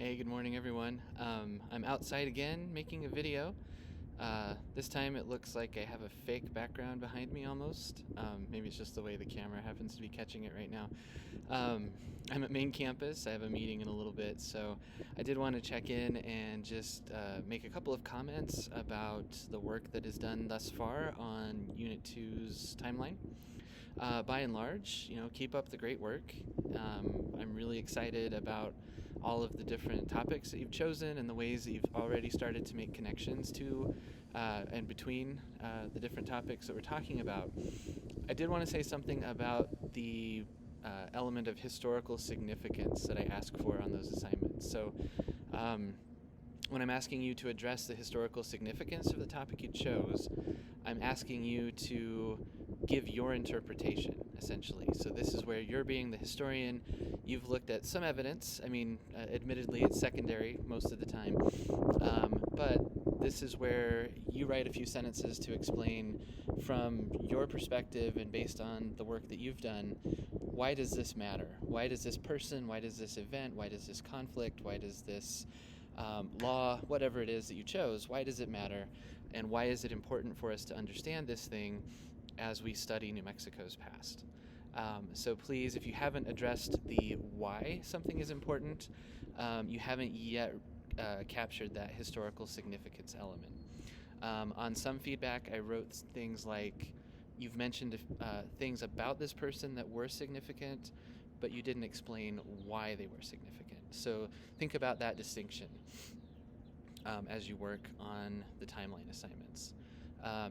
Hey, good morning, everyone. I'm outside again making a video. This time it looks like I have a fake background behind me almost. Maybe it's just the way the camera happens to be catching it right now. Um, I'm at main campus. I have a meeting in a little bit, so I did want to check in and just make a couple of comments about the work that is done thus far on Unit 2's timeline. By and large, keep up the great work. I'm really excited about all of the different topics that you've chosen and the ways that you've already started to make connections to and between the different topics that we're talking about. I did want to say something about the element of historical significance that I ask for on those assignments. So, um, when I'm asking you to address the historical significance of the topic you chose, I'm asking you to give your interpretation, essentially. So this is where you're being the historian. You've looked at some evidence. I mean, admittedly, it's secondary most of the time. But this is where you write a few sentences to explain from your perspective and based on the work that you've done, why does this matter? Why does this person, why does this event, why does this conflict, why does this law, whatever it is that you chose, why does it matter? And why is it important for us to understand this thing as we study New Mexico's past? So please, if you haven't addressed the why something is important, you haven't yet captured that historical significance element. On some feedback, I wrote things like, you've mentioned things about this person that were significant, but you didn't explain why they were significant. So think about that distinction as you work on the timeline assignments.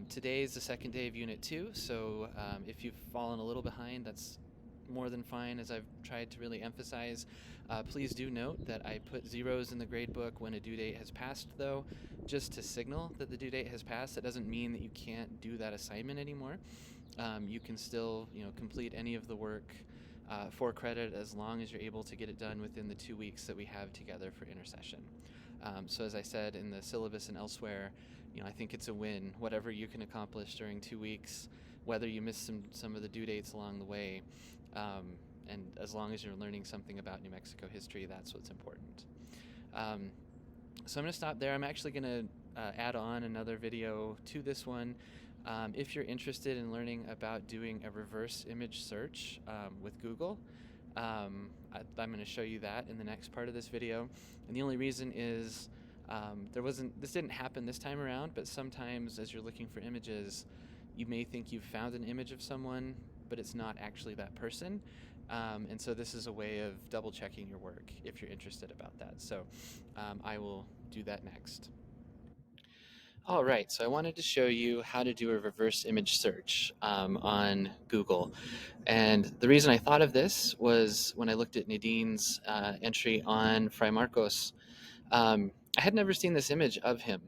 Today is the second day of Unit 2, so if you've fallen a little behind, that's more than fine, as I've tried to really emphasize. Please do note that I put zeros in the gradebook when a due date has passed, though, just to signal that the due date has passed. That doesn't mean that you can't do that assignment anymore. You can still, complete any of the work for credit as long as you're able to get it done within the 2 weeks that we have together for intercession. So as I said in the syllabus and elsewhere, I think it's a win. Whatever you can accomplish during 2 weeks, whether you miss some of the due dates along the way, and as long as you're learning something about New Mexico history, that's what's important. So I'm going to stop there. I'm actually going to add on another video to this one. If you're interested in learning about doing a reverse image search with Google, I'm going to show you that in the next part of this video. And the only reason is this didn't happen this time around, but sometimes as you're looking for images, you may think you've found an image of someone, but it's not actually that person. And so this is a way of double checking your work if you're interested about that. So I will do that next. All right, so I wanted to show you how to do a reverse image search on Google. And the reason I thought of this was when I looked at Nadine's entry on Fray Marcos. I had never seen this image of him.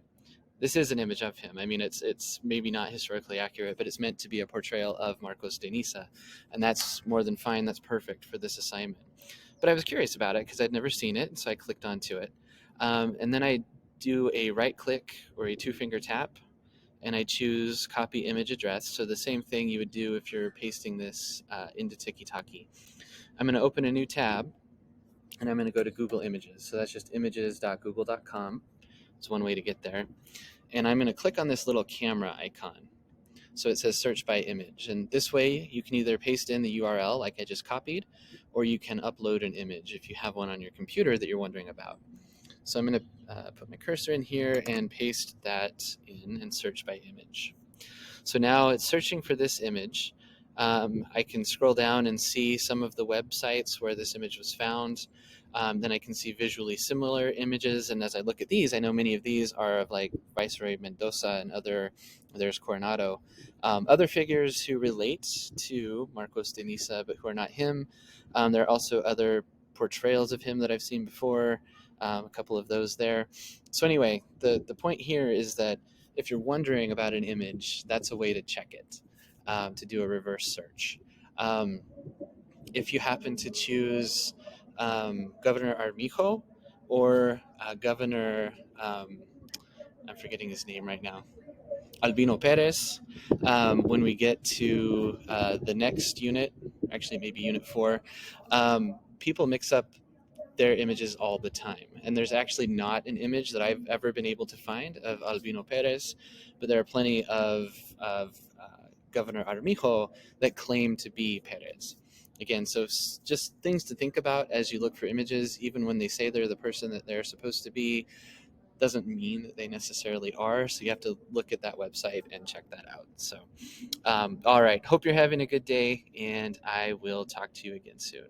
This is an image of him. I mean, it's maybe not historically accurate, but it's meant to be a portrayal of Marcos de Niza. And that's more than fine. That's perfect for this assignment. But I was curious about it because I'd never seen it, so I clicked onto it. And then I do a right click or a two-finger tap, and I choose copy image address. So the same thing you would do if you're pasting this into Tiki-Taki. I'm going to open a new tab, and I'm going to go to Google Images. So that's just images.google.com. It's one way to get there. And I'm going to click on this little camera icon. So it says search by image. And this way you can either paste in the URL like I just copied, or you can upload an image if you have one on your computer that you're wondering about. So I'm going to put my cursor in here and paste that in and search by image. So now it's searching for this image. I can scroll down and see some of the websites where this image was found. Then I can see visually similar images, and as I look at these, I know many of these are of like Viceroy Mendoza and there's Coronado. Other figures who relate to Marcos de Niza, but who are not him. There are also other portrayals of him that I've seen before, a couple of those there. So anyway, the point here is that if you're wondering about an image, that's a way to check it, to do a reverse search. If you happen to choose Governor Armijo or Governor, I'm forgetting his name right now, Albino Perez, when we get to the next unit, actually maybe unit 4, people mix up their images all the time. And there's actually not an image that I've ever been able to find of Albino Perez, but there are plenty of Governor Armijo that claim to be Perez. Again, so just things to think about as you look for images. Even when they say they're the person that they're supposed to be, doesn't mean that they necessarily are. So you have to look at that website and check that out. So, all right. Hope you're having a good day, and I will talk to you again soon.